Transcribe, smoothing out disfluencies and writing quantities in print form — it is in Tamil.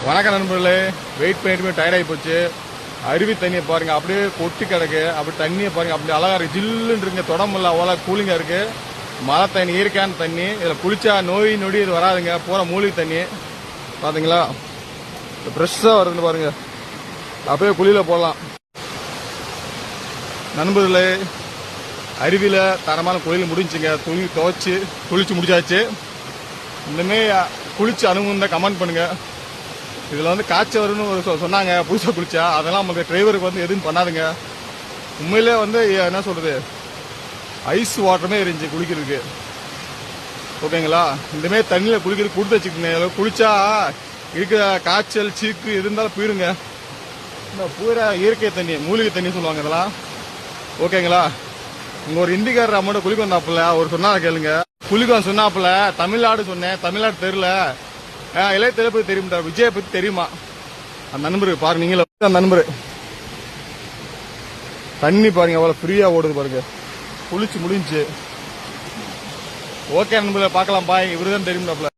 வணக்கம் நண்பர்களே. வெயிட் பண்ணிட்டு டயர்டாகி போச்சு. அருவி தண்ணியை பாருங்க, அப்படியே கொட்டி கிடக்கு. அப்படி தண்ணியை பாருங்க, அப்படி அழகா இருக்கு. ஜில்லுன்னு இருக்குங்க, தொடம்புல அவ்வளோ கூலிங்கா இருக்கு. மழை தண்ணி, இயற்கையான தண்ணி. இதில் குளிச்சா நோய் நொடி இது வராதுங்க. பூரா மூலிகை தண்ணி பாத்தீங்களா, ஃப்ரெஷ்ஷா வருதுன்னு பாருங்க. அப்படியே குளியில போடலாம் நண்பர்களே. அருவியில தரமான குளியல் முடிஞ்சுங்க. துணி துவைச்சு குளிச்சு முடிச்சாச்சு. இனிமே குளிச்சு அனுபவம் தான் கமெண்ட் பண்ணுங்க. இதுல காய்ச்சல் வரும்னு சொன்னாங்க புதுசா குளிச்சா. அதெல்லாம் நமக்கு டிரைவருக்கு எதுவும் பண்ணாதுங்க. உண்மையிலே என்ன சொல்றது, ஐஸ் வாட்டருமே இருந்துச்சு குளிக்கிறதுக்கு. ஓகேங்களா, இந்தமாரி தண்ணியில குளிக்கிறது கொடுத்து வச்சுக்கோங்க. குளிச்சா இருக்கிற காய்ச்சல் சீக்கு எது இருந்தாலும் போயிருங்க. இந்த பூரா இயற்கை தண்ணி, மூலிகை தண்ணி சொல்லுவாங்க இதெல்லாம். ஓகேங்களா, இங்க ஒரு இந்திக்காரர் அம்மோட குளிக்க வந்தாப்புல ஒரு சொன்னாங்க கேளுங்க. குளிக்க சொன்னாப்புல தமிழ்நாடு சொன்னேன், தமிழ்நாடு தெரியல, இளைய பத்தி தெரியுமா, விஜய பத்தி தெரியுமா? அந்த நண்பரு பாருங்க, நீங்கள அந்த நண்பரு தண்ணி பாருங்க அவ்வளவு ஃப்ரீயா ஓடுது பாருங்க. குளிச்சு முடிஞ்சு. ஓகே நண்பர்களே, பார்க்கலாம் பாய். இவருதான் தெரியுமாப்ல.